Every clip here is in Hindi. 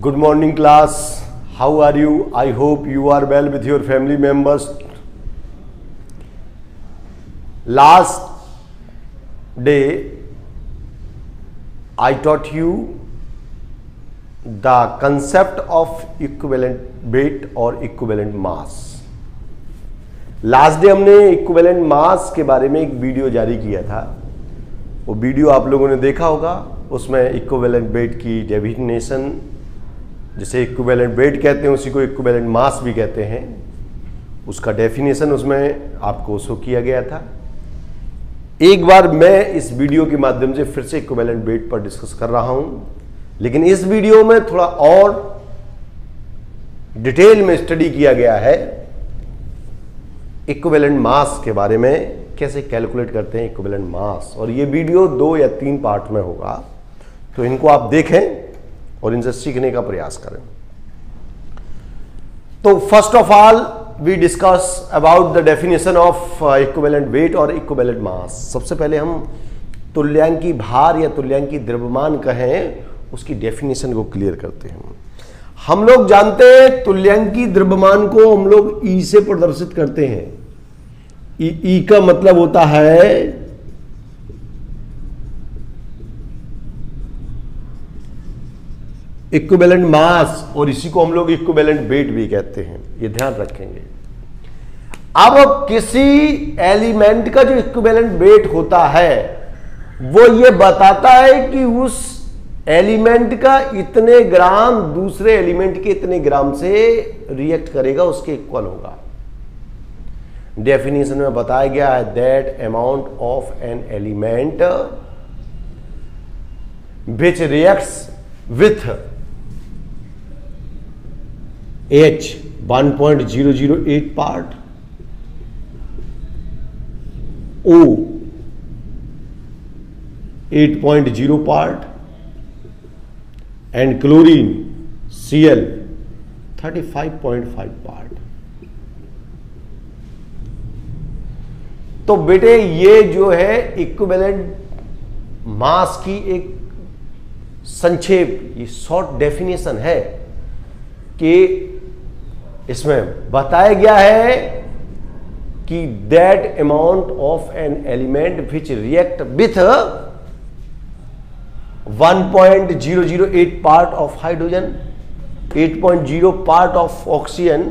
Good morning class. How are you? I hope you are well with your family members. Last day I taught you the concept of equivalent weight और equivalent mass. लास्ट डे हमने इक्विवेलेंट मास के बारे में एक वीडियो जारी किया था. वो वीडियो आप लोगों ने देखा होगा. उसमें इक्विवेलेंट वेट की डेफिनेशन, जिसे इक्विवेलेंट वेट कहते हैं उसी को इक्विवेलेंट मास भी कहते हैं, उसका डेफिनेशन उसमें आपको शो किया गया था. एक बार मैं इस वीडियो के माध्यम से फिर से इक्विवेलेंट वेट पर डिस्कस कर रहा हूं, लेकिन इस वीडियो में थोड़ा और डिटेल में स्टडी किया गया है इक्विवेलेंट मास के बारे में, कैसे कैलकुलेट करते हैं इक्विवेलेंट मास. और ये वीडियो 2 या 3 पार्ट में होगा, तो इनको आप देखें और इनसे सीखने का प्रयास करें. तो first of all we discuss about the definition of equivalent weight और इक्विवेलेंट मास. सबसे पहले हम तुल्यांकी भार या तुल्यांकी द्रव्यमान कहें उसकी डेफिनेशन को क्लियर करते हैं. हम लोग जानते हैं तुल्यांकी द्रव्यमान को हम लोग ई से प्रदर्शित करते हैं. ई का मतलब होता है इक्विवेलेंट मास, और इसी को हम लोग इक्विवेलेंट वेट भी कहते हैं. ये ध्यान रखेंगे. अब किसी एलिमेंट का जो इक्विवेलेंट वेट होता है वो ये बताता है कि उस एलिमेंट का इतने ग्राम दूसरे एलिमेंट के इतने ग्राम से रिएक्ट करेगा, उसके इक्वल होगा. डेफिनेशन में बताया गया है that amount of an element which reacts with H 1.008 part, O 8.0 part and chlorine Cl 35.5 part. तो बेटे ये जो है इक्विवेलेंट मास की एक संक्षेप, ये शॉर्ट डेफिनेशन है कि इसमें बताया गया है कि that amount of an element which react with 1.008 part of hydrogen, 8.0 part of oxygen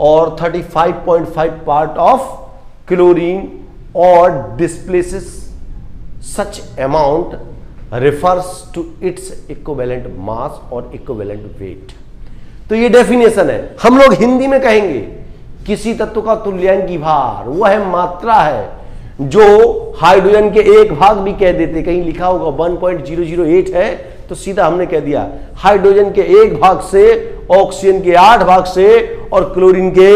और 35.5 पार्ट ऑफ क्लोरीन और displaces such amount refers to its equivalent mass और इक्विवेलेंट वेट. तो ये डेफिनेशन है. हम लोग हिंदी में कहेंगे किसी तत्व का तुल्यांकी भार वह मात्रा है जो हाइड्रोजन के एक भाग भी कह देते. कहीं लिखा होगा 1.008 है तो सीधा हमने कह दिया हाइड्रोजन के एक भाग से, ऑक्सीजन के 8 भाग से और क्लोरीन के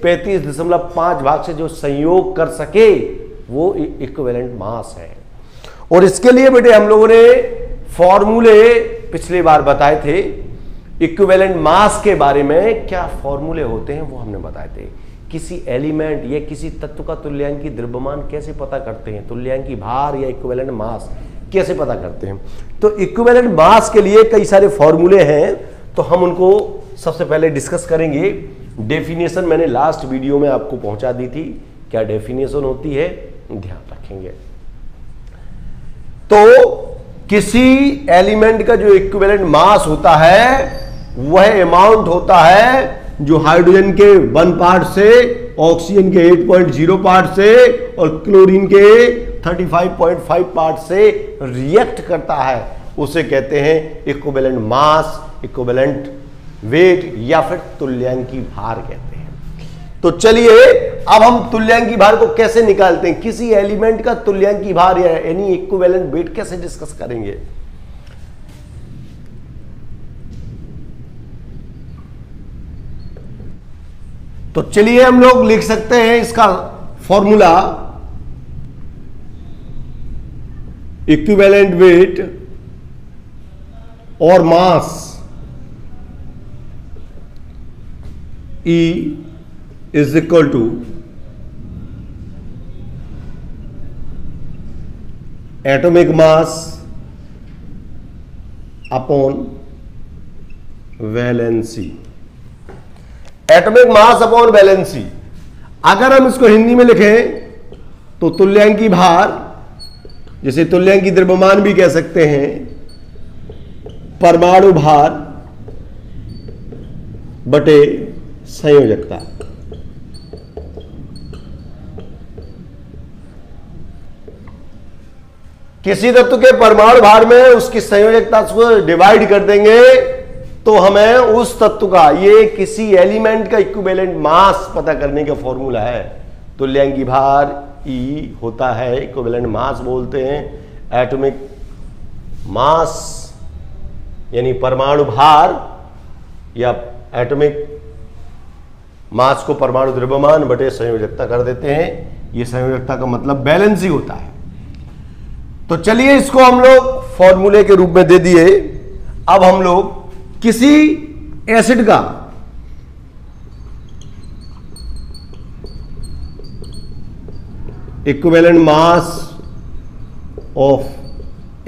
35.5 भाग से जो संयोग कर सके वो इक्विवेलेंट मास है. और इसके लिए बेटे हम लोगों ने फॉर्मूले पिछली बार बताए थे. इक्विवेलेंट मास के बारे में क्या फॉर्मूले होते हैं वो हमने बताए थे. किसी एलिमेंट या किसी तत्व का तुल्यांकी द्रव्यमान कैसे पता करते हैं, तुल्यांकी भार या इक्विवेलेंट मास कैसे पता करते हैं. तो इक्विवेलेंट मास के लिए कई सारे फॉर्मूले हैं, तो हम उनको सबसे पहले डिस्कस करेंगे. डेफिनेशन मैंने लास्ट वीडियो में आपको पहुंचा दी थी. क्या डेफिनेशन होती है ध्यान रखेंगे. तो किसी एलिमेंट का जो इक्विवेलेंट मास होता है वह अमाउंट होता है जो हाइड्रोजन के 1 पार्ट से, ऑक्सीजन के 8.0 पार्ट से और क्लोरीन के 35.5 पार्ट से रिएक्ट करता है. उसे कहते हैं इक्विवेलेंट मास, इक्विवेलेंट वेट या फिर तुल्यांकी भार कहते हैं. तो चलिए अब हम तुल्यांकी भार को कैसे निकालते हैं, किसी एलिमेंट का तुल्यांकी भार या एनी इक्विवेलेंट वेट कैसे डिस्कस करेंगे. तो चलिए हम लोग लिख सकते हैं इसका फॉर्मूला. इक्विवेलेंट वेट और मास E is equal to atomic mass upon valency, atomic mass upon valency. अगर हम इसको हिंदी में लिखें तो तुल्यांकी भार, जिसे तुल्यांकी द्रव्यमान भी कह सकते हैं, परमाणु भार बटे संयोजकता। किसी तत्व के परमाणु भार में उसकी संयोजकता को डिवाइड कर देंगे तो हमें उस तत्व का, ये किसी एलिमेंट का इक्विवेलेंट मास पता करने का फॉर्मूला है। तुल्यांकी भार E होता है, इक्विवेलेंट मास बोलते हैं। एटॉमिक मास यानी परमाणु भार, या एटॉमिक मास को परमाणु द्रव्यमान बटे संयोजकता कर देते हैं। ये संयोजकता का मतलब बैलेंस ही होता है। तो चलिए इसको हम लोग फॉर्मूले के रूप में दे दिए। अब हम लोग किसी एसिड का equivalent mass of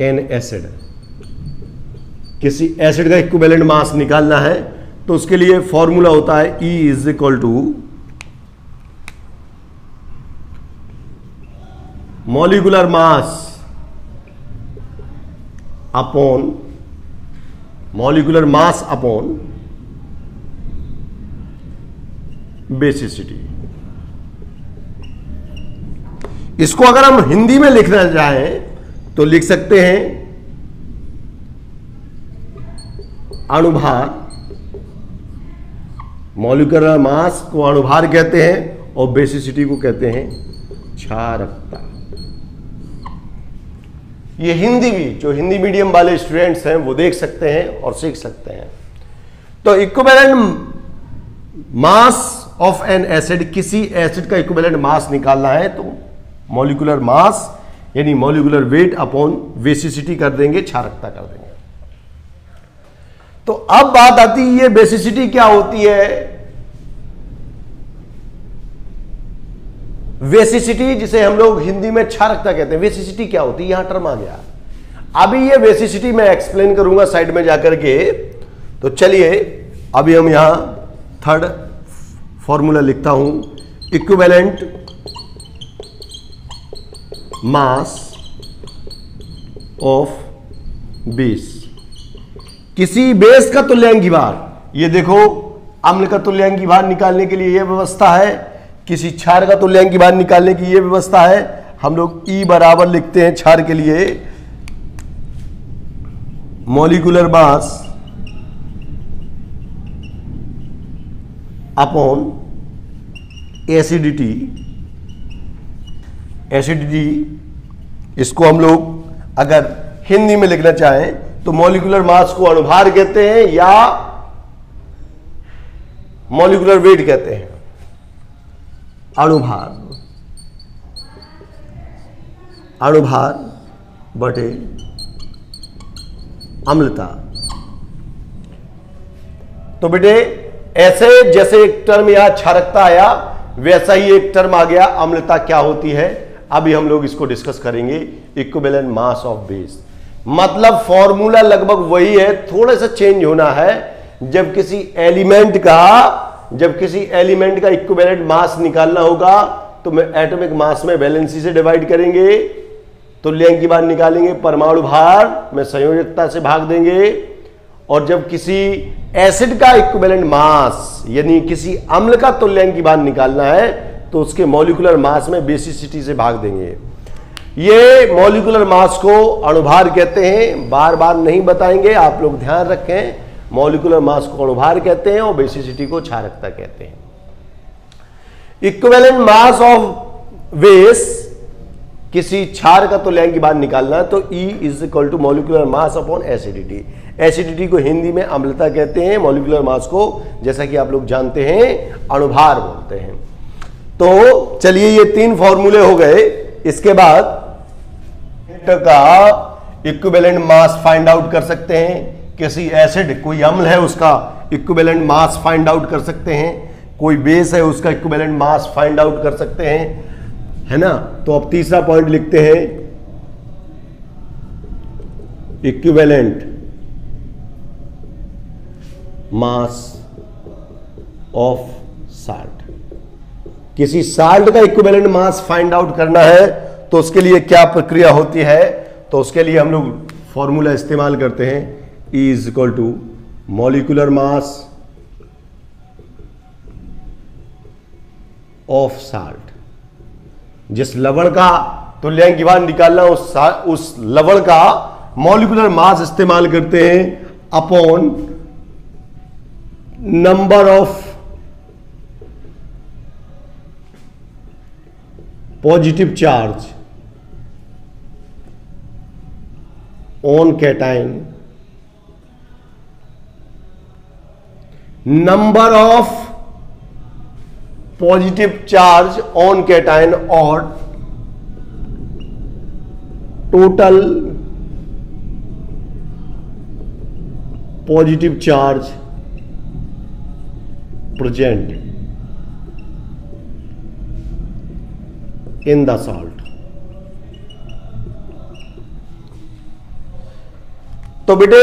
an acid, किसी एसिड का इक्विवेलेंट मास निकालना है तो उसके लिए फॉर्मूला होता है E is equal to molecular mass upon molecular mass upon basicity. इसको अगर हम हिंदी में लिखना चाहें तो लिख सकते हैं अणुभार, मॉलिक्यूलर मास को अणुभार कहते हैं और बेसिसिटी को कहते हैं क्षारकता। ये हिंदी भी, जो हिंदी मीडियम वाले स्टूडेंट्स हैं वो देख सकते हैं और सीख सकते हैं। तो equivalent mass of an acid, किसी एसिड का इक्विवेलेंट मास निकालना है तो मॉलिक्यूलर मास यानी मॉलिक्यूलर वेट अपॉन बेसिसिटी कर देंगे, क्षारकता कर देंगे। तो अब बात आती है ये बेसिसिटी क्या होती है। बेसिसिटी जिसे हम लोग हिंदी में क्षारकता कहते हैं, बेसिसिटी क्या होती है, यहां टर्म आ गया। अभी ये बेसिसिटी मैं एक्सप्लेन करूंगा साइड में जाकर के। तो चलिए अभी हम यहां थर्ड फॉर्मूला लिखता हूं, इक्विवेलेंट मास ऑफ बेस, किसी बेस का तुल्यांकी भार। ये देखो अम्ल का तुल्यांकी भार निकालने के लिए यह व्यवस्था है, किसी क्षार का तुल्यांकी भार निकालने की यह व्यवस्था है। हम लोग E बराबर लिखते हैं क्षार के लिए molecular mass upon acidity. Acidity इसको हम लोग अगर हिंदी में लिखना चाहें तो मॉलिक्यूलर मास को अणुभार कहते हैं या मॉलिक्यूलर वेट कहते हैं। अणुभार, अणुभार बटे अम्लता। तो बेटे ऐसे जैसे एक टर्म यहां क्षारकता आया वैसा ही एक टर्म आ गया अम्लता क्या होती है। अभी हम लोग इसको डिस्कस करेंगे, इक्विवेलेंट मास ऑफ बेस। मतलब फॉर्मूला लगभग वही है, थोड़ा सा चेंज होना है। जब किसी एलिमेंट का इक्विवेलेंट मास निकालना होगा तो मैं एटॉमिक मास में वैलेंसी से डिवाइड करेंगे, तुल्यांकी भार निकालेंगे, परमाणु भार में संयोजकता से भाग देंगे। और जब किसी एसिड का इक्विवेलेंट मास यानी किसी अम्ल का तुल्यांकी भार निकालना है तो उसके मॉलिक्यूलर मास में बेसिसिटी से भाग देंगे। ये मॉलिक्यूलर मास को अणुभार कहते हैं, बार बार नहीं बताएंगे, आप लोग ध्यान रखें। मॉलिक्यूलर मास को अणुभार कहते हैं और बेसिसिटी को क्षारकता कहते हैं। इक्विवेलेंट मास ऑफ बेस, किसी क्षार का तुल्यांकी भार निकालना है तो E is equal to molecular mass upon acidity. Acidity को हिंदी में अम्लता कहते हैं, मॉलिक्यूलर मास को जैसा कि आप लोग जानते हैं अणुभार बोलते हैं। तो चलिए ये तीन फॉर्मूले हो गए। इसके बाद का इक्विवेलेंट मास फाइंड आउट कर सकते हैं। किसी एसिड, कोई अम्ल है उसका इक्विवेलेंट मास फाइंड आउट कर सकते हैं, कोई बेस है उसका इक्विवेलेंट मास फाइंड आउट कर सकते हैं, है ना। तो अब तीसरा पॉइंट लिखते हैं, इक्विवेलेंट मास ऑफ साल्ट। किसी साल्ट का इक्विवेलेंट मास फाइंड आउट करना है तो उसके लिए क्या प्रक्रिया होती है, तो उसके लिए हम लोग फॉर्मूला इस्तेमाल करते हैं, E is equal to molecular mass of salt. जिस लवण का तुल्यांक भार निकालना उस लवण का मॉलिक्यूलर मास इस्तेमाल करते हैं upon number of positive charge on cation, number of positive charge on cation और total positive charge present in the salt. तो बेटे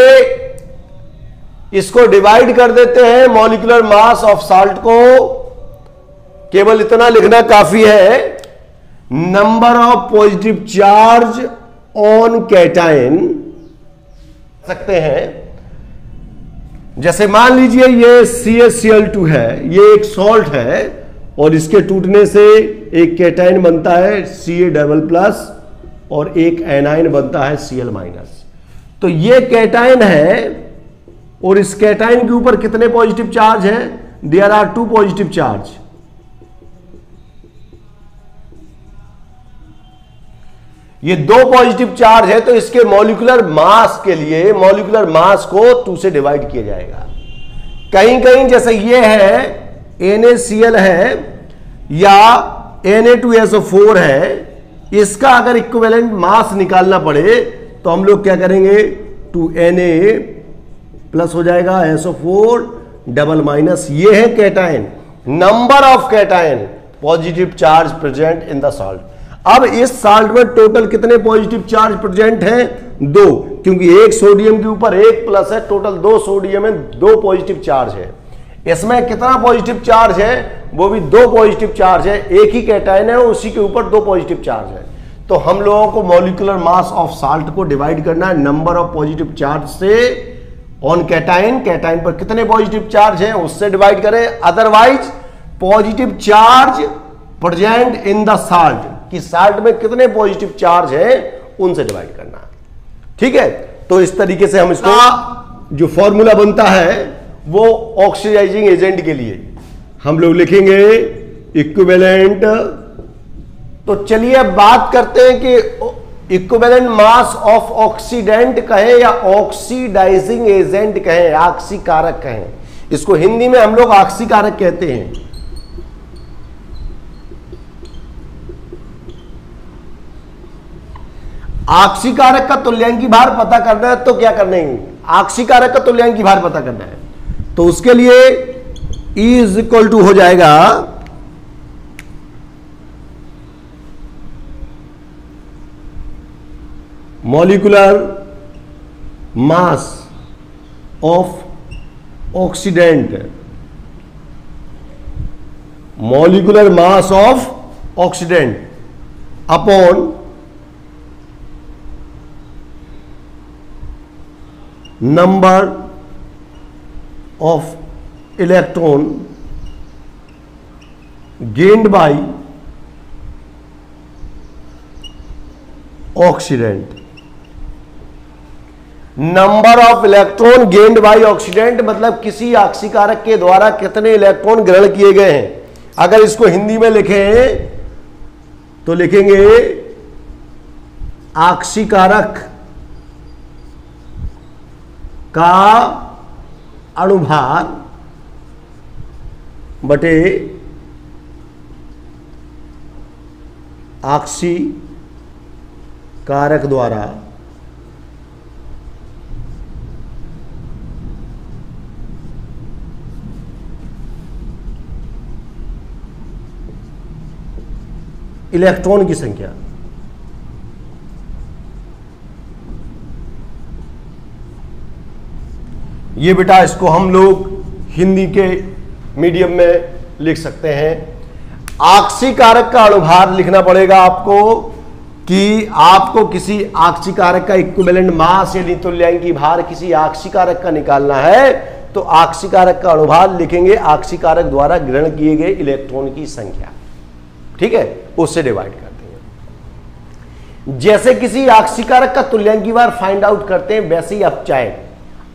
इसको डिवाइड कर देते हैं, मॉलिक्यूलर मास ऑफ साल्ट को केवल इतना लिखना काफी है, number of positive charge on cation सकते हैं। जैसे मान लीजिए ये CaCl2 है, ये एक सॉल्ट है और इसके टूटने से एक कैटाइन बनता है Ca++ और एक एनाइन बनता है Cl-। तो ये कैटाइन है और इस कैटाइन के ऊपर कितने पॉजिटिव चार्ज हैं? There are 2 positive charge. ये 2 पॉजिटिव चार्ज है तो इसके मॉलिक्यूलर मास के लिए मॉलिक्यूलर मास को 2 से डिवाइड किया जाएगा। कहीं कहीं जैसे ये है NaCl है या Na2SO4 है, इसका अगर इक्विवेलेंट मास निकालना पड़े तो हम लोग क्या करेंगे, 2Na+ हो जाएगा SO4 ये है cation, number of cation positive charge present in the salt. अब इस साल्ट में टोटल कितने पॉजिटिव चार्ज प्रेजेंट हैं? 2, क्योंकि एक सोडियम के ऊपर एक प्लस है, टोटल 2 सोडियम में 2 पॉजिटिव चार्ज है। इसमें कितना पॉजिटिव चार्ज है? वो भी 2 पॉजिटिव चार्ज है, एक ही कैटाइन है उसी के ऊपर 2 पॉजिटिव चार्ज है। तो हम लोगों को मॉलिक्यूलर मास ऑफ साल्ट को डिवाइड करना है नंबर ऑफ पॉजिटिव चार्ज से ऑन कैटाइन, कैटाइन पर कितने पॉजिटिव चार्ज हैं उससे डिवाइड करें, otherwise positive charge present in the salt कि साल्ट में कितने पॉजिटिव चार्ज हैं उनसे डिवाइड करना। ठीक है, तो इस तरीके से हम इसका जो फॉर्मूला बनता है वो ऑक्सीडाइजिंग एजेंट के लिए हम लोग लिखेंगे इक्विवेलेंट। तो चलिए अब बात करते हैं कि इक्विवेलेंट मास ऑफ ऑक्सीडेंट कहें या ऑक्सीडाइजिंग एजेंट कहें, आक्सीकारक कहें, इसको हिंदी में हम लोग आक्सीकारक कहते हैं। आक्सीकारक का तुल्यांकी भार पता करना है तो क्या करना है, आक्सीकारक का तुल्यांकी भार पता करना है तो उसके लिए E इज इक्वल टू हो जाएगा molecular mass of oxidant, molecular mass of oxidant upon number of electron gained bye oxidant. Number of electron gained bye oxidant मतलब किसी आक्सीकारक के द्वारा कितने इलेक्ट्रॉन ग्रहण किए गए हैं। अगर इसको हिंदी में लिखें तो लिखेंगे आक्सीकारक का अणुभार बटे आक्सीकारक द्वारा इलेक्ट्रॉन की संख्या। ये बेटा इसको हम लोग हिंदी के मीडियम में लिख सकते हैं। आक्सीकारक का अणुभार लिखना पड़ेगा आपको कि आपको किसी आक्सीकारक का इक्विवेलेंट मास यानी तुल्यांकी भार किसी आक्सीकारक का निकालना है तो आक्सीकारक का अणुभार लिखेंगे आक्सीकारक द्वारा ग्रहण किए गए इलेक्ट्रॉन की संख्या, ठीक है, उससे डिवाइड करते हैं। जैसे किसी आक्सीकारक का तुल्यांकी भार फाइंड आउट करते हैं वैसे ही अपचायक,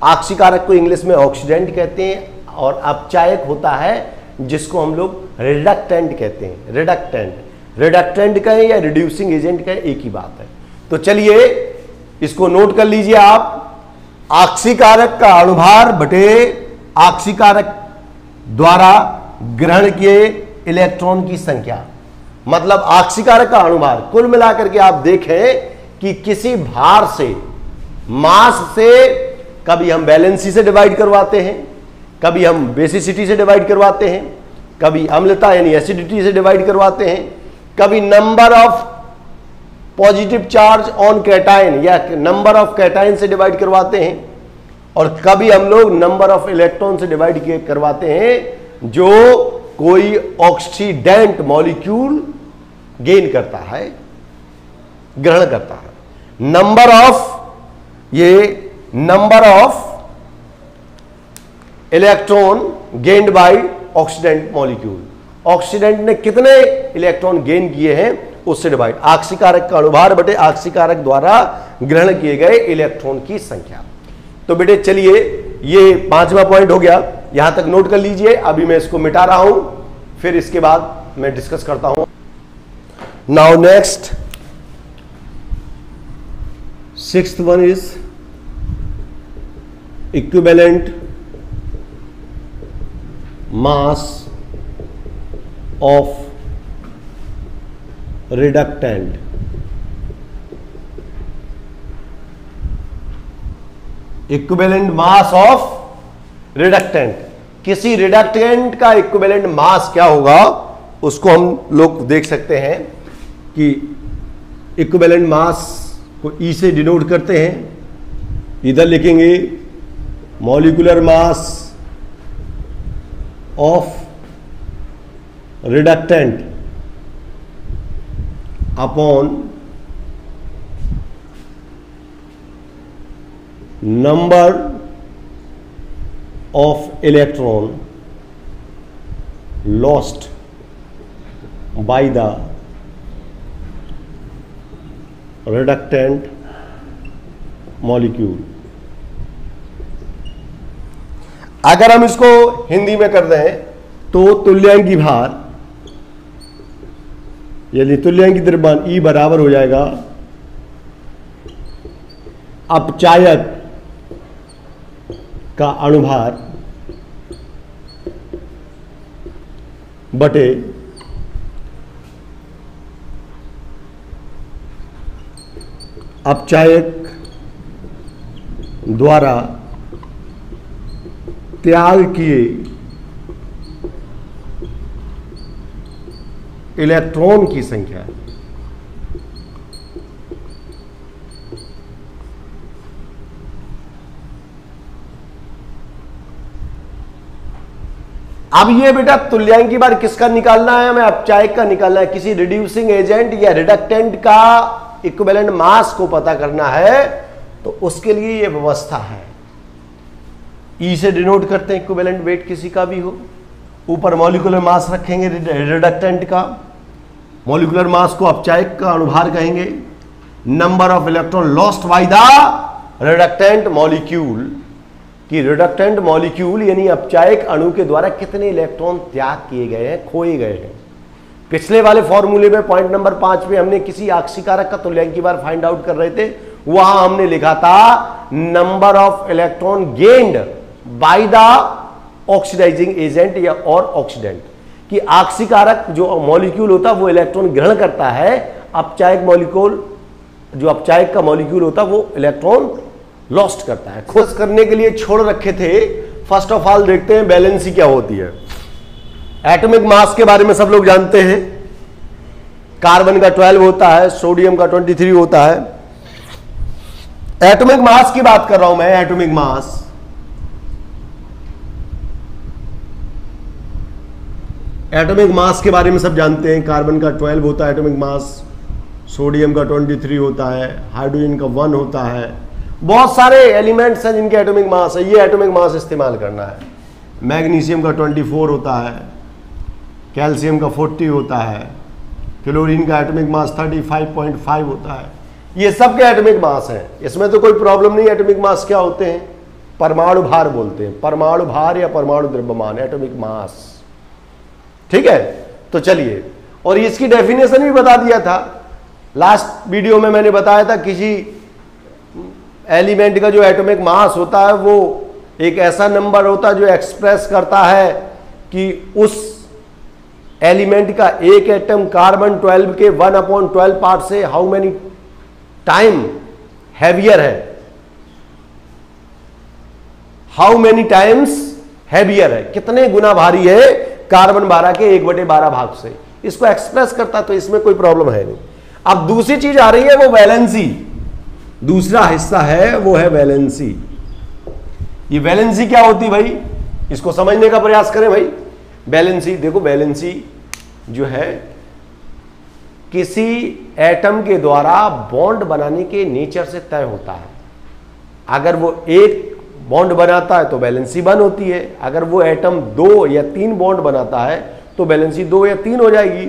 आक्सीकारक को इंग्लिश में ऑक्सीडेंट कहते हैं और अपचायक होता है जिसको हम लोग रिडक्टेंट कहते हैं। रिडक्टेंट कहें या रिड्यूसिंग एजेंट कहें एक ही बात है। तो चलिए इसको नोट कर लीजिए आप, आक्सीकारक का अणुभार बटे आक्सीकारक द्वारा ग्रहण किए इलेक्ट्रॉन की संख्या, मतलब आक्सीकारक का अणुभार। कुल मिलाकर के आप देखें कि किसी भार से, मास से, कभी हम वैलेंसी से डिवाइड करवाते हैं, कभी हम बेसिसिटी से डिवाइड करवाते हैं, कभी अम्लता यानी एसिडिटी से डिवाइड करवाते हैं, कभी number of positive charge on cation या नंबर ऑफ कैटायन से डिवाइड करवाते हैं, और कभी हम लोग नंबर ऑफ इलेक्ट्रॉन से डिवाइड करवाते हैं जो कोई ऑक्सीडेंट मॉलिक्यूल गेन करता है, ग्रहण करता है। Number of electron gained bye oxidant molecule, oxidant ने कितने इलेक्ट्रॉन गेन किए हैं उससे डिवाइड, आक्सीकारक का अणुभार बटे आक्सीकारक द्वारा ग्रहण किए गए इलेक्ट्रॉन की संख्या। तो बेटे चलिए ये 5वां पॉइंट हो गया, यहां तक नोट कर लीजिए। अभी मैं इसको मिटा रहा हूं, फिर इसके बाद मैं डिस्कस करता हूं। Now next 6th one is equivalent mass of reductant। Equivalent mass of reductant, किसी रिडक्टेंट का इक्विवेलेंट मास क्या होगा उसको हम लोग देख सकते हैं कि इक्विवेलेंट मास को ई से डिनोट करते हैं। इधर लिखेंगे molecular mass of reductant upon number of electron lost by the reductant molecule. अगर हम इसको हिंदी में कर दें तो तुल्यांकी भार यानी तुल्यांकी द्रव्यमान E बराबर हो जाएगा अपचायक का अणुभार बटे अपचायक द्वारा त्याग किए इलेक्ट्रॉन की संख्या। अब ये बेटा तुल्यांकी भार किसका निकालना है, हमें अपचायक का निकालना है। किसी रिड्यूसिंग एजेंट या रिडक्टेंट का इक्विवेलेंट मास को पता करना है तो उसके लिए ये व्यवस्था है। ई से डिनोट करते हैं इक्विवेलेंट वेट किसी का भी हो, ऊपर मॉलिक्यूलर मास रखेंगे रिडक्टेंट का, मॉलिक्यूलर मास को अपचायक का अणुभार कहेंगे, number of electron lost by the reductant molecule, कि रिडक्टेंट मॉलिक्यूल यानी अपचायक अणु के द्वारा कितने इलेक्ट्रॉन त्याग किए गए हैं, खोए गए हैं। पिछले वाले फॉर्मूले में पॉइंट नंबर 5 पे हमने किसी आक्सीकारक का तुल्यांकी भार फाइंड आउट कर रहे थे, वहां हमने लिखा था number of electron gained by the oxidising agent या और ऑक्सीडेंट, कि आक्सीकारक जो मॉलिक्यूल होता है वो इलेक्ट्रॉन ग्रहण करता है, अपचायक मॉलिक्यूल जो अपचायक का मॉलिक्यूल होता है वो इलेक्ट्रॉन लॉस्ट करता है। खोज करने के लिए छोड़ रखे थे। फर्स्ट ऑफ ऑल देखते हैं वैलेंसी क्या होती है। एटॉमिक मास के बारे में सब लोग जानते हैं, कार्बन का 12 होता है, सोडियम का 23 होता है। एटॉमिक मास की बात कर रहा हूं मैं, एटॉमिक मास एटॉमिक मास के बारे में सब जानते हैं, कार्बन का 12 होता है एटॉमिक मास, सोडियम का 23 होता है, हाइड्रोजन का 1 होता है, बहुत सारे एलिमेंट्स हैं जिनके एटॉमिक मास है, ये एटॉमिक मास इस्तेमाल करना है। मैग्नीशियम का 24 होता है, कैल्शियम का 40 होता है, क्लोरीन का एटॉमिक मास 35.5 होता है, ये सब के एटॉमिक मास हैं, इसमें तो कोई प्रॉब्लम नहीं। एटॉमिक मास क्या होते हैं? परमाणु भार बोलते हैं, परमाणु भार या परमाणु द्रव्यमान, एटॉमिक मास, ठीक है। तो चलिए, और इसकी डेफिनेशन भी बता दिया था लास्ट वीडियो में, मैंने बताया था किसी एलिमेंट का जो एटॉमिक मास होता है वो एक ऐसा नंबर होता है जो एक्सप्रेस करता है कि उस एलिमेंट का एक एटम कार्बन 12 के 1/12 पार्ट से हाउ मेनी टाइम हैवियर है, हाउ मेनी टाइम्स हैवियर है, कितने गुना भारी है कार्बन 12 के 1/12 भाग से, इसको एक्सप्रेस करता, तो इसमें कोई प्रॉब्लम है नहीं। अब दूसरी चीज आ रही है वो वैलेंसी, दूसरा हिस्सा है वो है वैलेंसी। ये वैलेंसी क्या होती है भाई, इसको समझने का प्रयास करें भाई। वैलेंसी देखो, वैलेंसी जो है किसी एटम के द्वारा बॉन्ड बनाने के नेचर से तय होता है। अगर वो एक बॉन्ड बनाता है तो वैलेंसी 1 होती है, अगर वो एटम 2 या 3 बॉन्ड बनाता है तो वैलेंसी 2 या 3 हो जाएगी।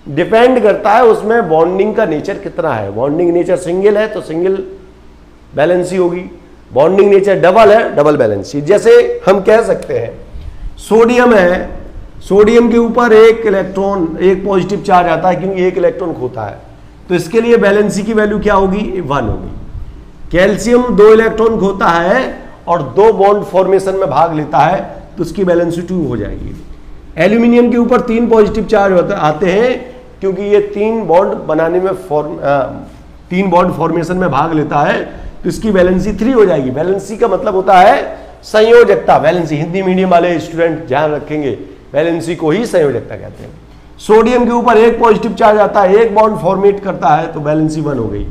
डिपेंड करता है उसमें बॉन्डिंग का नेचर कितना है। बॉन्डिंग नेचर सिंगल है तो सिंगल वैलेंसी होगी, बॉन्डिंग नेचर डबल है, डबल वैलेंसी। जैसे हम कह सकते हैं सोडियम है, सोडियम के ऊपर एक इलेक्ट्रॉन, एक पॉजिटिव चार्ज आता है क्योंकि एक इलेक्ट्रॉन खोता है, तो इसके लिए वैलेंसी की वैल्यू क्या होगी? 1 होगी। कैल्शियम 2 इलेक्ट्रॉन खोता है और 2 बॉन्ड फॉर्मेशन में भाग लेता है तो उसकी वैलेंसी 2 हो जाएगी। एल्यूमिनियम के ऊपर 3 पॉजिटिव चार्ज आते हैं क्योंकि ये 3 बॉन्ड बनाने में 3 बॉन्ड फॉर्मेशन में भाग लेता है तो इसकी वैलेंसी 3 हो जाएगी। वैलेंसी का मतलब होता है संयोजकता। वैलेंसी हिंदी मीडियम वाले स्टूडेंट ध्यान रखेंगे, वैलेंसी को ही संयोजकता कहते हैं। सोडियम के ऊपर एक पॉजिटिव चार्ज आता है, एक बॉन्ड फॉर्मेट करता है तो वैलेंसी 1 हो गई।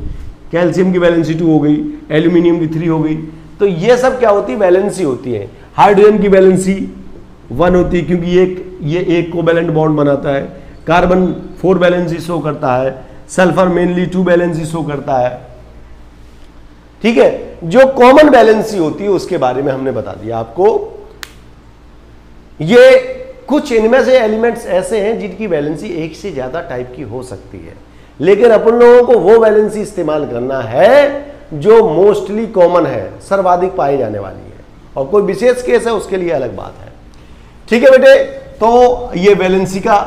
कैल्शियम की वैलेंसी 2 हो गई, एल्यूमिनियम की 3 हो गई। तो ये सब क्या होती है? वैलेंसी होती है। हाइड्रोजन की वैलेंसी 1 होती है क्योंकि ये एक कोवैलेंट बॉन्ड बनाता है। कार्बन 4 वैलेंसी शो करता है, सल्फर मेनली 2 वैलेंसी शो करता है, ठीक है। जो कॉमन वैलेंसी होती है उसके बारे में हमने बता दिया आपको। ये कुछ इनमें से एलिमेंट्स ऐसे हैं जिनकी वैलेंसी एक से ज्यादा टाइप की हो सकती है, लेकिन अपन लोगों को वो वैलेंसी इस्तेमाल करना है जो मोस्टली कॉमन है, सर्वाधिक पाई जाने वाली है, और कोई विशेष केस है उसके लिए अलग बात है, ठीक है बेटे। तो ये वैलेंसी का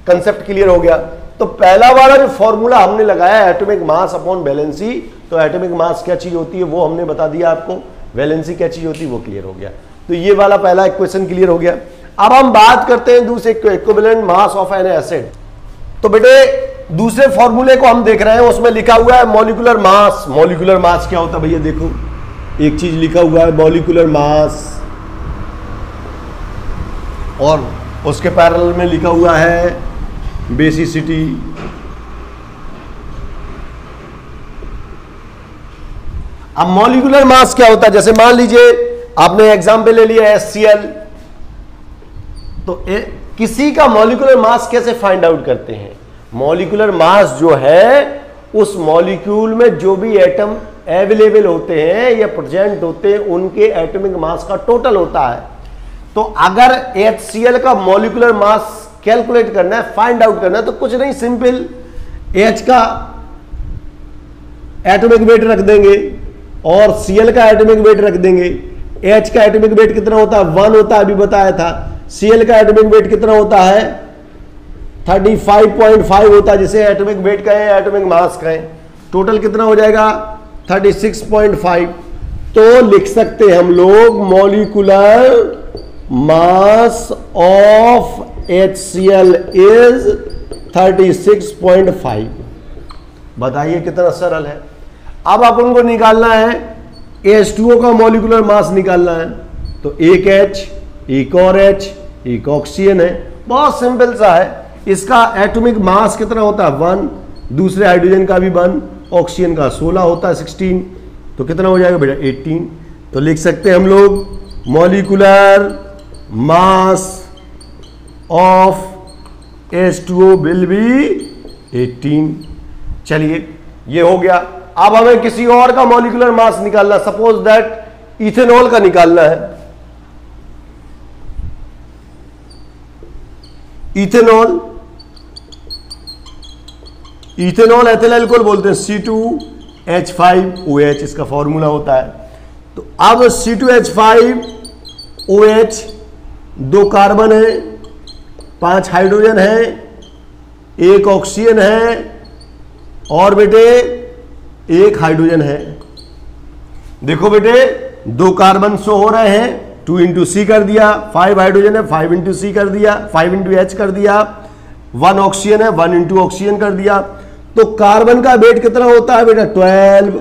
कंसेप्ट क्लियर हो गया। तो पहला वाला जो फॉर्मूला हमने लगाया एटॉमिक मास अपॉन वैलेंसी, तो एटॉमिक मास क्या चीज होती है वो हमने बता दिया आपको, वैलेंसी क्या चीज होती है वो क्लियर हो गया। तो ये वाला पहला इक्वेशन क्लियर हो गया। अब हम बात करते हैं दूसरे equivalent mass of an acid. तो बेटे दूसरे फॉर्मूले को हम देख रहे हैं, उसमें लिखा हुआ है मॉलिक्यूलर मास। मॉलिक्यूलर मास क्या होता है भैया? देखो एक चीज लिखा हुआ है मॉलिक्यूलर मास, और उसके पैरेलल में लिखा हुआ है बेसिसिटी। अब मॉलिक्यूलर मास क्या होता है? जैसे मान लीजिए आपने एग्जाम्पल ले लिया HCl, तो किसी का मॉलिक्यूलर मास कैसे फाइंड आउट करते हैं? मॉलिक्यूलर मास जो है उस मॉलिक्यूल में जो भी एटम अवेलेबल होते हैं या प्रेजेंट होते हैं उनके एटॉमिक मास का टोटल होता है। तो अगर HCl का मॉलिक्यूलर मास कैलकुलेट करना है, फाइंड आउट करना है, तो कुछ नहीं, सिंपल H का एटॉमिक वेट रख देंगे और Cl का एटॉमिक वेट रख देंगे। H का एटॉमिक वेट कितना होता है? 1 होता है, अभी बताया था। Cl का एटॉमिक वेट कितना होता है? 35.5 होता है, जिसे एटॉमिक वेट कहें, एटॉमिक मास कहें। टोटल कितना हो जाएगा? 36.5। तो लिख सकते हैं हम लोग molecular mass of HCl is 36.5। बताइए कितना सरल है। अब आप उनको निकालना है, H2O का मॉलिक्यूलर मास निकालना है, तो एक H, एक और H, एक ऑक्सीजन है, बहुत सिंपल सा है। इसका एटॉमिक मास कितना होता है? 1। दूसरे हाइड्रोजन का भी 1, ऑक्सीजन का 16 होता है, 16। तो कितना हो जाएगा बेटा? 18। तो लिख सकते हैं हम लोग molecular mass of H2O will be 18। चलिए ये हो गया। अब हमें किसी और का मॉलिक्यूलर मास निकालना, सपोज दैट इथेनॉल का निकालना है। इथेनॉल एथिल अल्कोहल बोलते हैं, C2H5OH इसका फॉर्मूला होता है। तो अब C2H5OH 2 कार्बन है, 5 हाइड्रोजन है, 1 ऑक्सीजन है और बेटे 1 हाइड्रोजन है। देखो बेटे 2 कार्बन शो हो रहे हैं, 2 इंटू सी कर दिया, 5 हाइड्रोजन है 5 इंटू सी कर दिया, 5 इंटू एच कर दिया, 1 ऑक्सीजन है 1 इंटू ऑक्सीजन कर दिया। तो कार्बन का वेट कितना होता है बेटा 12,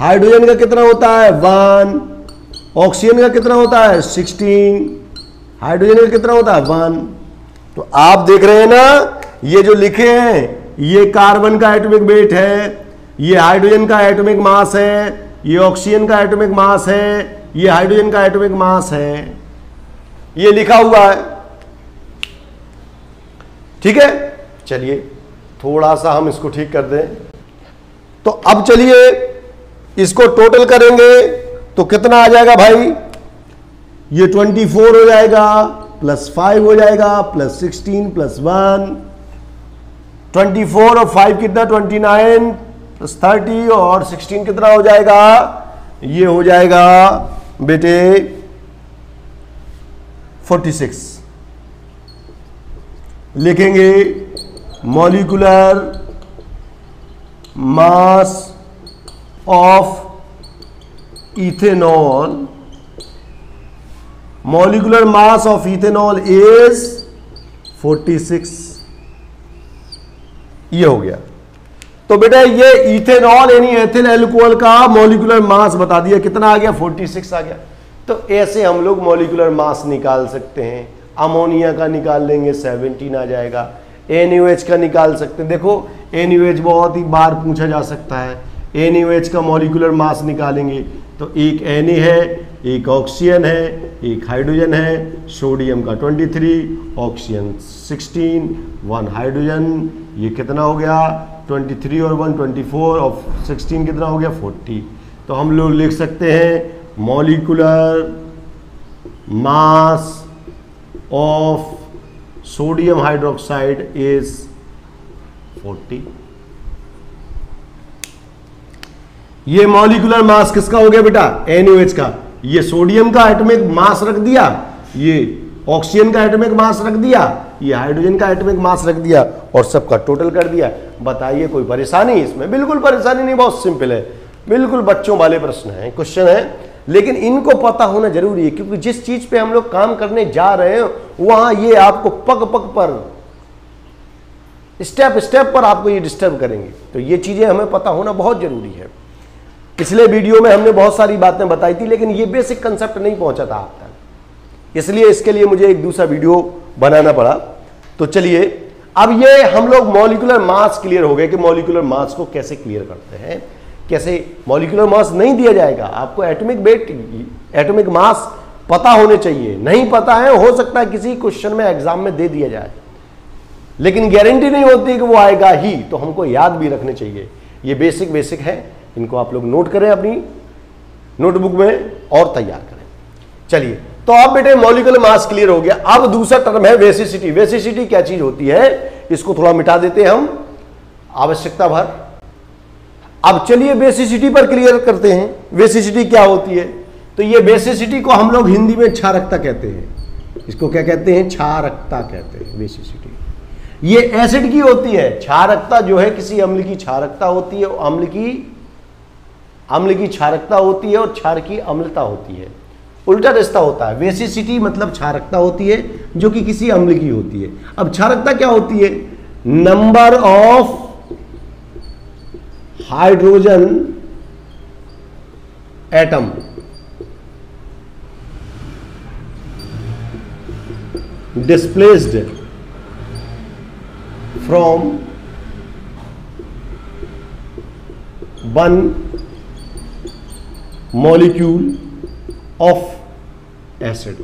हाइड्रोजन का कितना होता है 1, ऑक्सीजन का कितना होता है 16, हाइड्रोजन का कितना होता है 1। तो आप देख रहे हैं ना, ये जो लिखे हैं ये कार्बन का एटॉमिक वेट है, ये हाइड्रोजन का एटॉमिक मास है, ये ऑक्सीजन का एटॉमिक मास है, ये हाइड्रोजन का एटॉमिक मास है, ये लिखा हुआ है। ठीक है, चलिए थोड़ा सा हम इसको ठीक कर दें। तो अब चलिए इसको टोटल करेंगे तो कितना आ जाएगा भाई, ये 24 हो जाएगा प्लस 5 हो जाएगा प्लस 16 प्लस 1, 24 और 5 कितना 29 प्लस 30 और 16 कितना हो जाएगा, ये हो जाएगा बेटे 46। लिखेंगे molecular mass of ethanol, molecular mass of ethanol is 46। ये हो गया। तो बेटा ये इथेनॉल यानी एथिल अल्कोहल का मॉलिक्यूलर मास बता दिया, कितना आ गया 46 आ गया। तो ऐसे हम लोग मॉलिक्यूलर मास निकाल सकते हैं। अमोनिया का निकाल लेंगे 17 आ जाएगा, NaOH का निकाल सकते हैं। देखो NaOH बहुत ही बार पूछा जा सकता है, NaOH का मॉलिक्यूलर मास निकालेंगे तो एक Na है, एक ऑक्सीजन है, एक हाइड्रोजन है, सोडियम का 23, ऑक्सीजन 16, 1 हाइड्रोजन, ये कितना हो गया 23 और 1 24 और 16 कितना हो गया 40। तो हम लोग लिख सकते हैं molecular mass of sodium hydroxide is 40। ये मॉलिक्यूलर मास किसका हो गया बेटा NaOH का। ये सोडियम का एटॉमिक मास रख दिया, ये ऑक्सीजन का एटॉमिक मास रख दिया, ये हाइड्रोजन का एटॉमिक मास रख दिया और सबका टोटल कर दिया। बताइए कोई परेशानी इसमें? बिल्कुल परेशानी नहीं, बहुत सिंपल है, बिल्कुल बच्चों वाले प्रश्न है, क्वेश्चन है। लेकिन इनको पता होना जरूरी है क्योंकि जिस चीज पे हम लोग काम करने जा रहे हैं वहां ये आपको पग पग पर स्टेप स्टेप पर आपको ये डिस्टर्ब करेंगे। तो ये चीजें हमें पता होना बहुत जरूरी है। पिछले वीडियो में हमने बहुत सारी बातें बताई थी लेकिन ये बेसिक कंसेप्ट नहीं पहुंचा था आप तक, इसलिए इसके लिए मुझे एक दूसरा वीडियो बनाना पड़ा। तो चलिए अब ये हम लोग मॉलिक्यूलर मास क्लियर हो गए कि मॉलिक्यूलर मास को कैसे क्लियर करते हैं, कैसे मॉलिक्यूलर मास नहीं दिया जाएगा आपको, एटॉमिक वेट एटॉमिक मास पता होने चाहिए। नहीं पता है, हो सकता है किसी क्वेश्चन में एग्जाम में दे दिया जाए लेकिन गारंटी नहीं होती कि वो आएगा ही, तो हमको याद भी रखने चाहिए। ये बेसिक है, इनको आप लोग नोट करें अपनी नोटबुक में और तैयार करें। चलिए तो अब बेटे मॉलिक्यूलर मास क्लियर हो गया। अब दूसरा टर्म है वेसिसिटी। वेसिसिटी क्या चीज होती है, इसको थोड़ा मिटा देते हैं हम आवश्यकता भर। अब चलिए बेसिसिटी पर क्लियर करते हैं, वेसिसिटी क्या होती है। तो ये बेसिसिटी को हम लोग हिंदी में क्षारकता कहते हैं। इसको क्या कहते हैं, क्षारकता कहते हैं वेसिसिटी। ये एसिड की होती है, क्षारकता जो है किसी अम्ल की क्षारकता होती है, अम्ल की क्षारकता होती है और क्षार की अम्लता होती है, उल्टा रिश्ता होता है। वेसिसिटी मतलब क्षारकता होती है जो कि किसी अम्ल की होती है। अब क्षारकता क्या होती है, number of hydrogen atom displaced from one molecule of acid.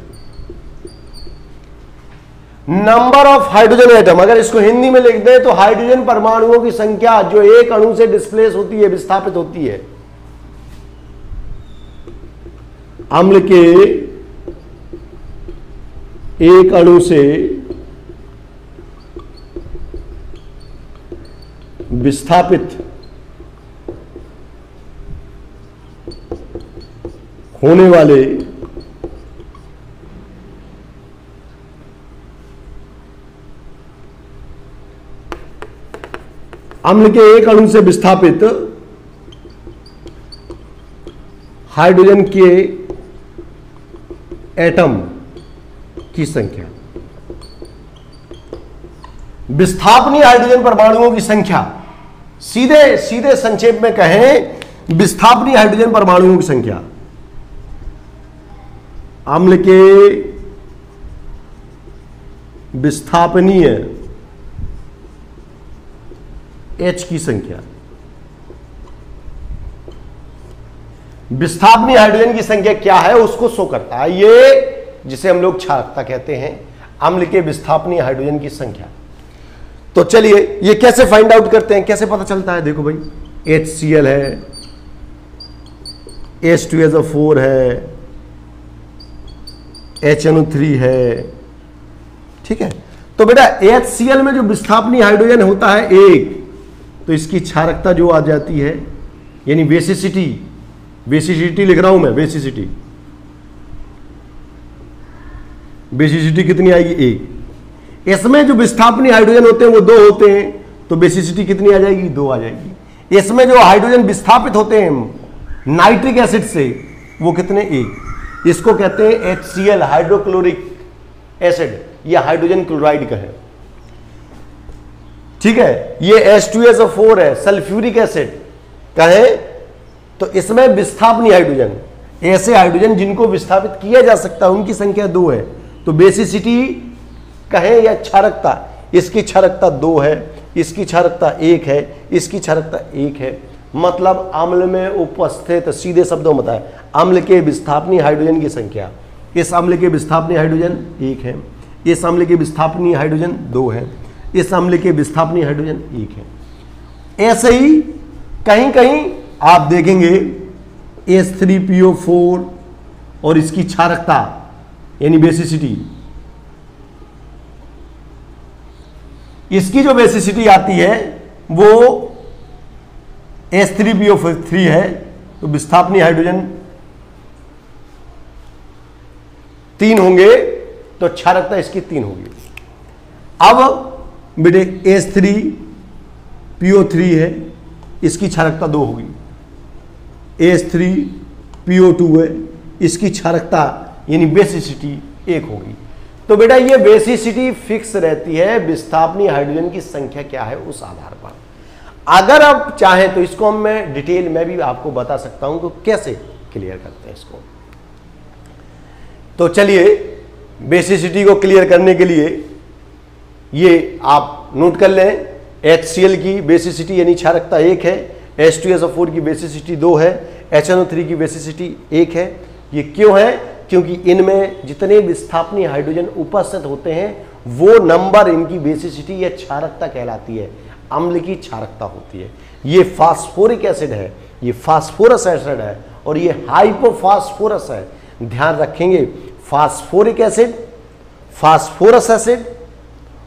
Number of hydrogen atom, अगर इसको हिंदी में लिख दें तो हाइड्रोजन परमाणुओं की संख्या जो एक अणु से डिस्प्लेस होती है, विस्थापित होती है। अम्ल के एक अणु से विस्थापित होने वाले अम्ल के एक अणु से विस्थापित हाइड्रोजन के एटम की संख्या, विस्थापनीय हाइड्रोजन परमाणुओं की संख्या, सीधे सीधे संक्षेप में कहें विस्थापनीय हाइड्रोजन परमाणुओं की संख्या, अम्ल के विस्थापनीय H की संख्या, विस्थापनीय हाइड्रोजन की संख्या क्या है उसको शो करता है, ये जिसे हम लोग क्षारकता कहते हैं, अम्ल के विस्थापनीय हाइड्रोजन की संख्या। तो चलिए ये कैसे फाइंड आउट करते हैं, कैसे पता चलता है। देखो भाई HCl है, H2SO4 है, HNO3 है, ठीक है। तो बेटा HCl में जो विस्थापनीय हाइड्रोजन होता है एक, तो इसकी क्षारकता जो आ जाती है, यानी बेसिसिटी, बेसिसिटी लिख रहा हूं मैं, बेसिसिटी, बेसिसिटी कितनी आएगी एक। इसमें जो विस्थापनीय हाइड्रोजन होते हैं वो दो होते हैं, तो बेसिसिटी कितनी आ जाएगी, दो आ जाएगी। इसमें जो हाइड्रोजन विस्थापित होते हैं नाइट्रिक एसिड से, वो कितने, एक। इसको कहते हैं HCl, हाइड्रोक्लोरिक एसिड, या हाइड्रोजन क्लोराइड का है, ठीक है। ये H2SO4 है, सल्फ्यूरिक एसिड का है। तो इसमें विस्थापनीय हाइड्रोजन, ऐसे हाइड्रोजन जिनको विस्थापित किया जा सकता है, उनकी संख्या दो है। तो बेसिसिटी कहें या क्षारकता, इसकी क्षारकता दो है, इसकी क्षारकता एक है, इसकी क्षारकता एक है। मतलब अम्ल में उपस्थित, सीधे शब्दों में बताएं, अम्ल के विस्थापनीय हाइड्रोजन की संख्या, इस अम्ल के विस्थापनीय हाइड्रोजन एक है, इस अम्ल के विस्थापनीय हाइड्रोजन दो है, इस अम्ल के विस्थापनीय हाइड्रोजन एक है। ऐसे ही कहीं कहीं आप देखेंगे H3PO4 और इसकी क्षारकता यानी बेसिसिटी, इसकी जो बेसिसिटी आती है वो H3PO3 है, तो विस्थापनीय हाइड्रोजन तीन होंगे, तो क्षारकता इसकी तीन होगी। अब बेटे H3PO3 है, इसकी क्षारकता दो होगी, H3PO2 है, इसकी क्षारकता यानी बेसिसिटी एक होगी। तो बेटा ये बेसिसिटी फिक्स रहती है, विस्थापनीय हाइड्रोजन की संख्या क्या है उस आधार पर। अगर आप चाहें तो इसको मैं डिटेल में भी आपको बता सकता हूं कि कैसे क्लियर करते हैं इसको। तो चलिए बेसिसिटी को क्लियर करने के लिए ये आप नोट कर लें, HCl की बेसिसिटी यानी क्षारकता एक है, H2SO4 की बेसिसिटी दो है, HNO3 की बेसिसिटी एक है। ये क्यों है? क्योंकि इनमें जितने विस्थापनीय हाइड्रोजन उपस्थित होते हैं वो नंबर इनकी बेसिसिटी या क्षारकता कहलाती है, अम्ल की क्षारकता होती है। ये फास्फोरिक एसिड है, ये फास्फोरस एसिड है और ये हाइपोफास्फोरस है। ध्यान रखेंगे, फास्फोरिक एसिड, फास्फोरस एसिड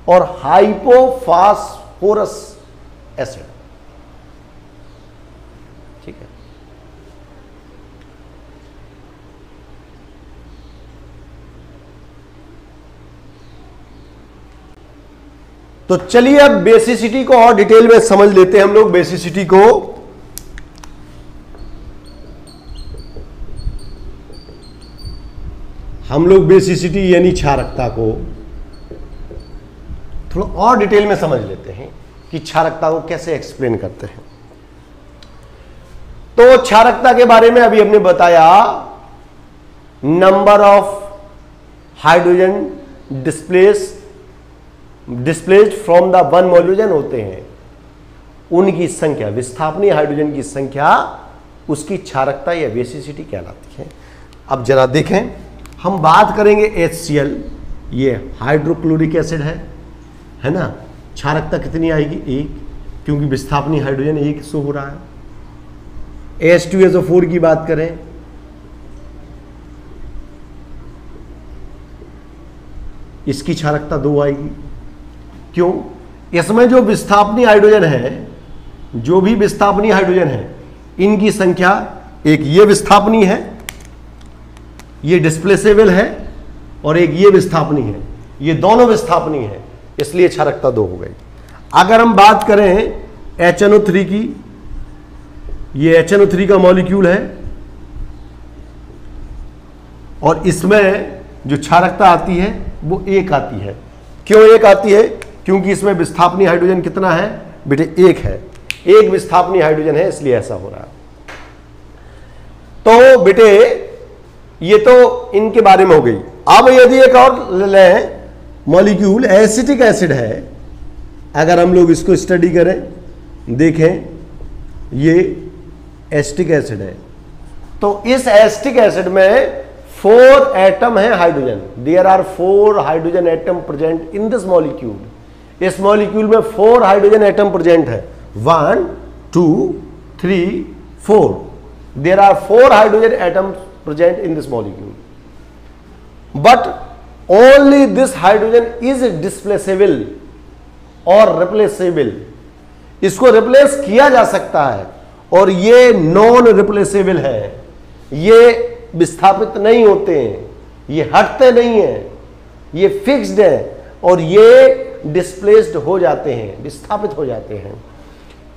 और हाइपोफास्फोरस एसिड, ठीक है। तो चलिए अब बेसिसिटी को और डिटेल में समझ लेते हैं हम लोग। बेसिसिटी को बेसिसिटी यानी क्षारकता को थोड़ा और डिटेल में समझ लेते हैं कि क्षारकता को कैसे एक्सप्लेन करते हैं। तो क्षारकता के बारे में अभी हमने बताया, number of hydrogen displaced from the one molecule होते हैं, उनकी संख्या, विस्थापनीय हाइड्रोजन की संख्या, उसकी क्षारकता या बेसिसिटी कहलाती है। अब जरा देखें, हम बात करेंगे HCl, ये हाइड्रोक्लोरिक एसिड है ना, क्षारकता कितनी आएगी 1, क्योंकि विस्थापनी हाइड्रोजन 1 शो हो रहा है। H2SO4 की बात करें, इसकी क्षारकता 2 आएगी। क्यों? इसमें जो विस्थापनी हाइड्रोजन है, जो भी विस्थापनी हाइड्रोजन है, इनकी संख्या, एक ये विस्थापनी है, ये डिस्प्लेसेबल है, और एक ये विस्थापनी है, ये दोनों विस्थापनी है, इसलिए क्षारकता 2 हो गई। अगर हम बात करें HNO3 की, ये HNO3 का मॉलिक्यूल है, और इसमें जो क्षारकता आती है वो 1 आती है। क्यों 1 आती है? क्योंकि इसमें विस्थापनी हाइड्रोजन कितना है बेटे? 1 है, 1 विस्थापनी हाइड्रोजन है, इसलिए ऐसा हो रहा है। तो बेटे ये तो इनके बारे में हो गई। अब यदि एक और लें मॉलिक्यूल, एसिटिक एसिड है, अगर हम लोग इसको स्टडी करें, देखें, ये एसिटिक एसिड है, तो इस एसिटिक एसिड में 4 एटम है hydrogen. There are 4 hydrogen atom present in this molecule. इस मॉलिक्यूल में 4 हाइड्रोजन एटम प्रेजेंट है, 1 2 3 4। There are 4 hydrogen atom present in this molecule, but only this hydrogen is displaceable or replaceable। इसको रिप्लेस किया जा सकता है, और ये नॉन रिप्लेसेबल है, ये विस्थापित नहीं होते हैं, ये हटते नहीं हैं, ये फिक्स्ड है, और ये डिस्प्लेस्ड हो जाते हैं, विस्थापित हो जाते हैं।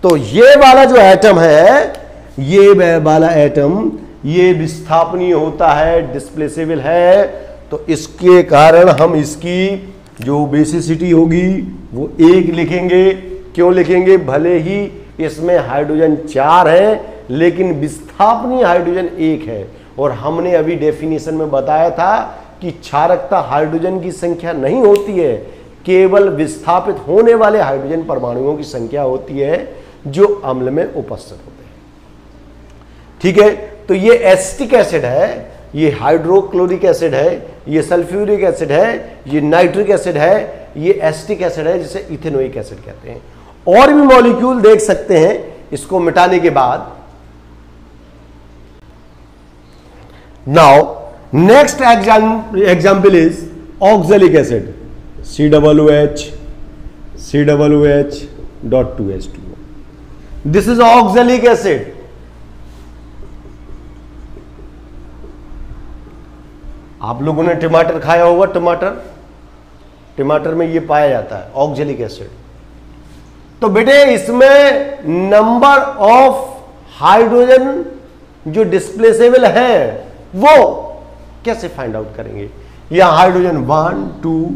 तो ये वाला जो एटम है, ये वाला एटम, ये विस्थापनीय होता है, डिस्प्लेसेबल है, तो इसके कारण हम इसकी जो बेसिसिटी होगी वो 1 लिखेंगे। क्यों लिखेंगे? भले ही इसमें हाइड्रोजन 4 है, लेकिन विस्थापनीय हाइड्रोजन 1 है। और हमने अभी डेफिनेशन में बताया था कि क्षारकता हाइड्रोजन की संख्या नहीं होती है, केवल विस्थापित होने वाले हाइड्रोजन परमाणुओं की संख्या होती है जो अम्ल में उपस्थित होते हैं। ठीक है, तो ये एसिटिक एसिड है, ये हाइड्रोक्लोरिक एसिड है, ये सल्फ्यूरिक एसिड है, ये नाइट्रिक एसिड है, ये एसिटिक एसिड है, जिसे इथेनोइक एसिड कहते हैं। और भी मॉलिक्यूल देख सकते हैं इसको मिटाने के बाद। Now next example is oxalic acid, COOH.2H2O। This is oxalic acid. आप लोगों ने टमाटर खाया होगा, टमाटर में ये पाया जाता है ऑक्सैलिक एसिड। तो बेटे इसमें नंबर ऑफ हाइड्रोजन जो डिस्प्लेसेबल है वो कैसे फाइंड आउट करेंगे? यहां हाइड्रोजन 1 2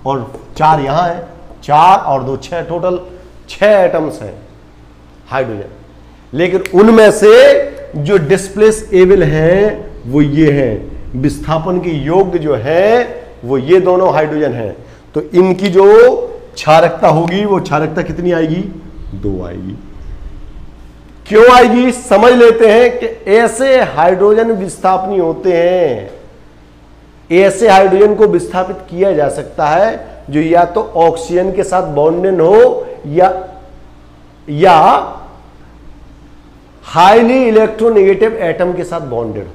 और 4 यहां है, 4 और 2 6, टोटल 6 एटम्स हैं हाइड्रोजन। लेकिन उनमें से जो डिस्प्लेसेबल है वो ये है, विस्थापन के योग्य जो है वो ये दोनों हाइड्रोजन है। तो इनकी जो क्षारकता होगी वो क्षारकता कितनी आएगी? 2 आएगी। क्यों आएगी समझ लेते हैं कि ऐसे हाइड्रोजन विस्थापनी होते हैं, ऐसे हाइड्रोजन को विस्थापित किया जा सकता है जो या तो ऑक्सीजन के साथ बॉन्डेड हो या हाईली इलेक्ट्रोनेगेटिव एटम के साथ बॉन्डेड हो।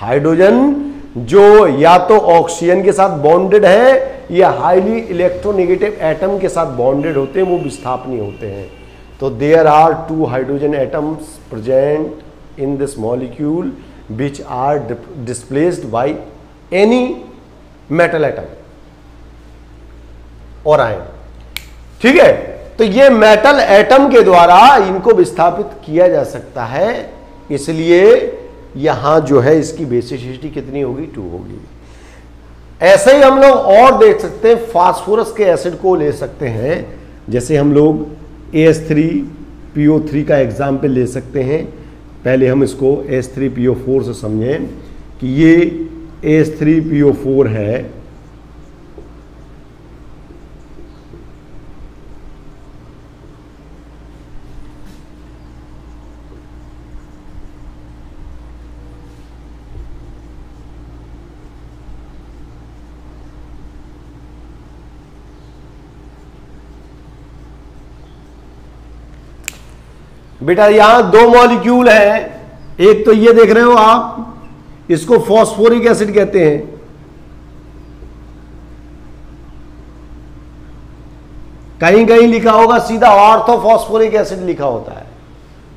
हाइड्रोजन जो या तो ऑक्सीजन के साथ बॉन्डेड है या हाईली इलेक्ट्रोनेगेटिव एटम के साथ बॉन्डेड होते हैं, वो विस्थापनीय होते हैं। तो there are 2 hydrogen atoms present in this molecule which are displaced by any metal atom और आयन। ठीक है, तो ये मेटल एटम के द्वारा इनको विस्थापित किया जा सकता है, इसलिए यहां जो है इसकी बेसिसिटी कितनी होगी? 2 होगी। ऐसे ही हम लोग और देख सकते हैं, फास्फोरस के एसिड को ले सकते हैं, जैसे हम लोग AS3PO3 का एग्जाम्पल ले सकते हैं। पहले हम इसको AS3PO4 से समझें कि ये AS3PO4 है, बेटा यहां दो मॉलिक्यूल हैं, एक तो ये देख रहे हो आप, इसको फॉस्फोरिक एसिड कहते हैं, कहीं कहीं लिखा होगा सीधा ऑर्थोफॉस्फोरिक एसिड लिखा होता है,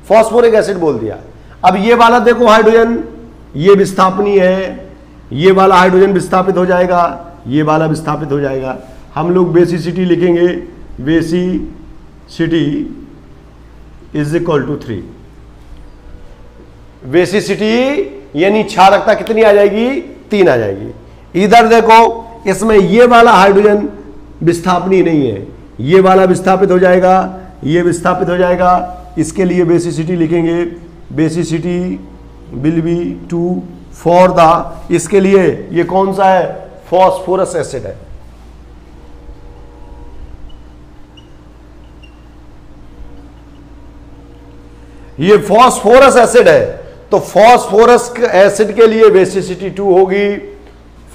फॉस्फोरिक एसिड बोल दिया। अब ये वाला देखो हाइड्रोजन, ये विस्थापनीय है, ये वाला हाइड्रोजन विस्थापित हो जाएगा, ये वाला विस्थापित हो जाएगा। हम लोग बेसिसिटी लिखेंगे, basicity is equal to 3। Basicity यानी क्षारकता कितनी आ जाएगी, 3 आ जाएगी। इधर देखो इसमें ये वाला हाइड्रोजन विस्थापनीय नहीं है, ये वाला विस्थापित हो जाएगा, ये विस्थापित हो जाएगा, इसके लिए बेसिसिटी लिखेंगे, basicity will be 2 for the, इसके लिए ये कौन सा है, फॉस्फोरस एसिड है। ये फॉस्फोरस एसिड है, तो फॉस्फोरस एसिड के लिए बेसिसिटी 2 होगी,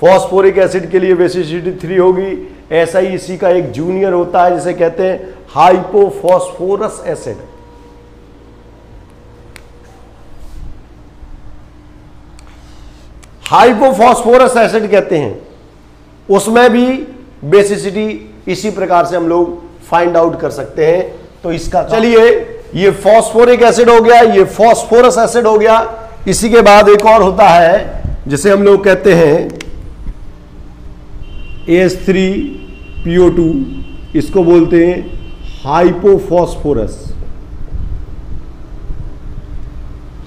फॉस्फोरिक एसिड के लिए बेसिसिटी 3 होगी। ऐसा ही इसी का एक जूनियर होता है जिसे कहते हैं हाइपोफॉस्फोरस एसिड। हाइपोफॉस्फोरस एसिड कहते हैं, उसमें भी बेसिसिटी इसी प्रकार से हम लोग फाइंड आउट कर सकते हैं। तो इसका चलिए, ये फॉस्फोरिक एसिड हो गया, ये फॉस्फोरस एसिड हो गया। इसी के बाद एक और होता है जिसे हम लोग कहते हैं AH3PO2, इसको बोलते हैं हाइपोफॉस्फोरस,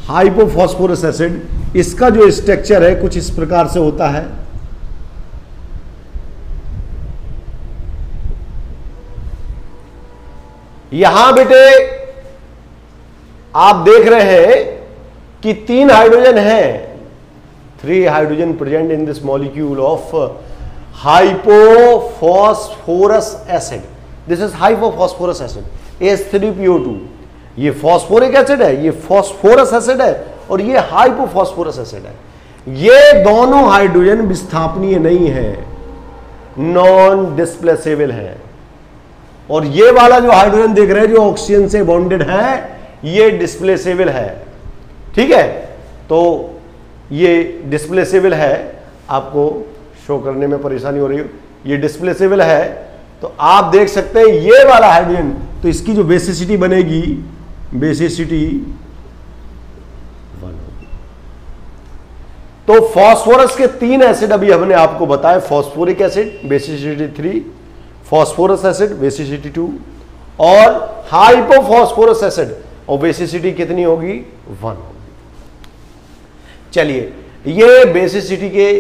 हाइपोफॉस्फोरस एसिड। इसका जो स्ट्रक्चर है कुछ इस प्रकार से होता है। यहां बेटे आप देख रहे हैं कि 3 हाइड्रोजन हैं, 3 hydrogen present in this molecule of hypophosphorous acid. This is hypophosphorous acid AH3PO2। ये फॉस्फोरिक एसिड है, ये फॉस्फोरस एसिड है, और ये हाइपोफॉस्फोरस एसिड है। ये दोनों हाइड्रोजन विस्थापनीय नहीं है, नॉन डिस्प्लेसेबल है। और ये वाला जो हाइड्रोजन देख रहे हैं जो ऑक्सीजन से बॉन्डेड है, ये डिस्प्लेसेबल है। ठीक है, तो ये डिस्प्लेसेबल है, आपको शो करने में परेशानी हो रही हो, ये डिस्प्लेसेबल है। तो आप देख सकते हैं ये वाला हाइड्रोजन, तो इसकी जो बेसिसिटी बनेगी, बेसिसिटी 1 होगी। तो फॉस्फोरस के 3 एसिड अभी हमने आपको बताया, phosphoric acid basicity 3, phosphorous acid basicity 2, और हाइपोफॉस्फोरस एसिड और बेसिसिटी कितनी होगी, 1 होगी। चलिए, ये बेसिसिटी के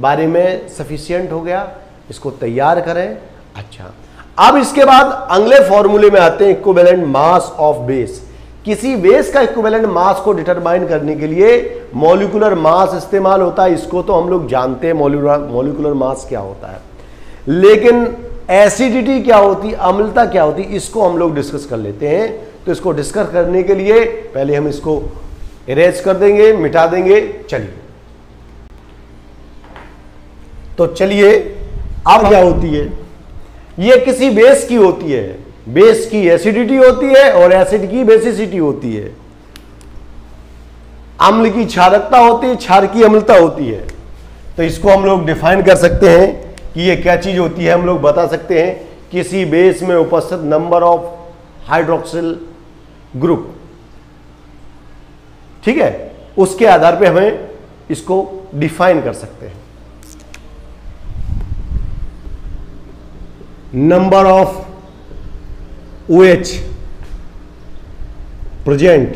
बारे में सफिशिएंट हो गया, इसको तैयार करें। अच्छा, अब इसके बाद अगले फॉर्मूले में आते हैं, इक्विवेलेंट मास ऑफ बेस। किसी बेस का इक्विवेलेंट मास को डिटरमाइन करने के लिए मॉलिक्यूलर मास इस्तेमाल होता है। इसको तो हम लोग जानते हैं मॉलिक्यूलर मास क्या होता है, लेकिन एसिडिटी क्या होती, अम्लता क्या होती, इसको हम लोग डिस्कस कर लेते हैं। तो इसको डिस्कस करने के लिए पहले हम इसको इरेज कर देंगे, मिटा देंगे। चलिए, तो चलिए, अब क्या होती है, ये किसी बेस की होती है, बेस की एसिडिटी होती है और एसिड की बेसिसिटी होती है। अम्ल की क्षारकता होती है, क्षार की अम्लता होती है। तो इसको हम लोग डिफाइन कर सकते हैं कि ये क्या चीज होती है। हम लोग बता सकते हैं किसी बेस में उपस्थित नंबर ऑफ हाइड्रोक्सिल ग्रुप, ठीक है, उसके आधार पे हमें इसको डिफाइन कर सकते हैं। Number of OH present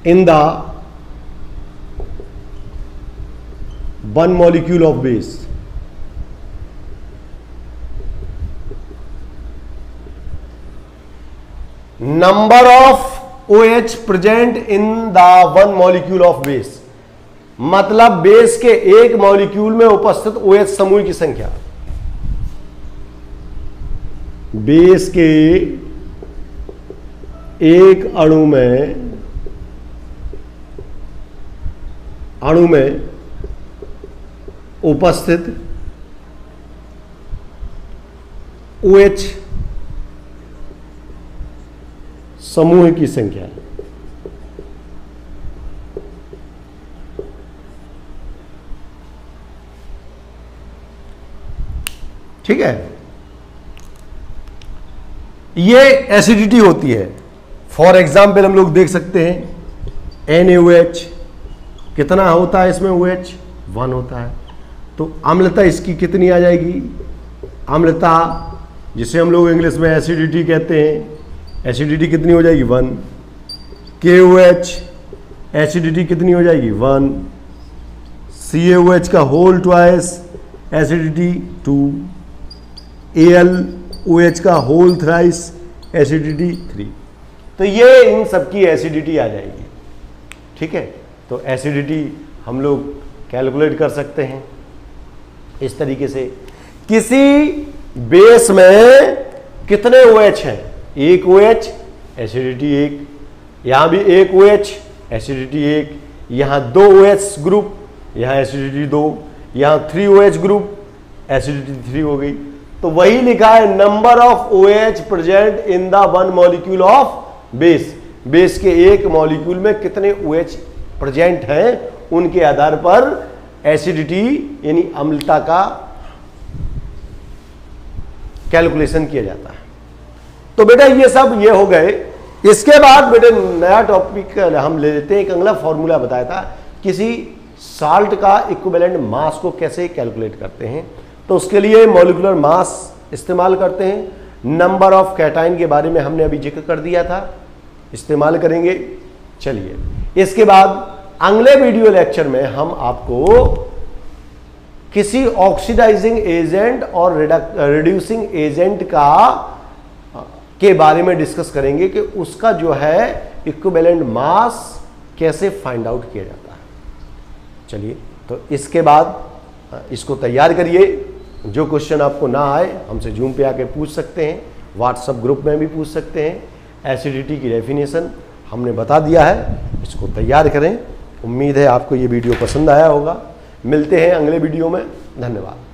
in the one molecule of base. Number of OH present in the one molecule of base, मतलब बेस के एक मॉलिक्यूल में उपस्थित OH समूह की संख्या। बेस के एक अणु में उपस्थित OH समूह की संख्या। ठीक है, ये एसिडिटी होती है। फॉर एग्जाम्पल हम लोग देख सकते हैं NaOH कितना होता है, इसमें OH 1 होता है, तो अम्लता इसकी कितनी आ जाएगी, अम्लता जिसे हम लोग इंग्लिश में एसिडिटी कहते हैं, एसिडिटी कितनी हो जाएगी 1। KOH एसिडिटी कितनी हो जाएगी 1। CaOH का होल ट्वाइस एसिडिटी 2। AlOH का होल थ्राइस एसिडिटी 3। तो ये इन सबकी एसिडिटी आ जाएगी। ठीक है, तो एसिडिटी हम लोग कैलकुलेट कर सकते हैं इस तरीके से। किसी बेस में कितने OH हैं, एक OH एसिडिटी 1, यहां भी एक OH एसिडिटी 1, यहां 2 OH ग्रुप, यहां एसिडिटी 2, यहां 3 OH ग्रुप एसिडिटी 3 हो गई। तो वही लिखा है number of OH present in the one molecule of base. Base के एक मॉलिक्यूल में कितने OH प्रेजेंट हैं, उनके आधार पर एसिडिटी यानी अम्लता का कैलकुलेशन किया जाता है। तो बेटा ये सब ये हो गए। इसके बाद बेटे नया टॉपिक हम ले लेते हैं। एक अगला फॉर्मूला बताया था, किसी साल्ट का इक्विवेलेंट मास को कैसे कैलकुलेट करते हैं। तो उसके लिए मॉलिक्यूलर मास इस्तेमाल करते हैं। नंबर ऑफ कैटाइन के बारे में हमने अभी जिक्र कर दिया था, इस्तेमाल करेंगे। चलिए, इसके बाद अगले वीडियो लेक्चर में हम आपको किसी ऑक्सीडाइजिंग एजेंट और रिड्यूसिंग एजेंट के बारे में डिस्कस करेंगे कि उसका जो है इक्विवेलेंट मास कैसे फाइंड आउट किया जाता है। चलिए, तो इसके बाद इसको तैयार करिए। जो क्वेश्चन आपको ना आए हमसे जूम पे आके पूछ सकते हैं, व्हाट्सएप ग्रुप में भी पूछ सकते हैं। एसिडिटी की डेफिनेशन हमने बता दिया है, इसको तैयार करें। उम्मीद है आपको ये वीडियो पसंद आया होगा। मिलते हैं अगले वीडियो में। धन्यवाद।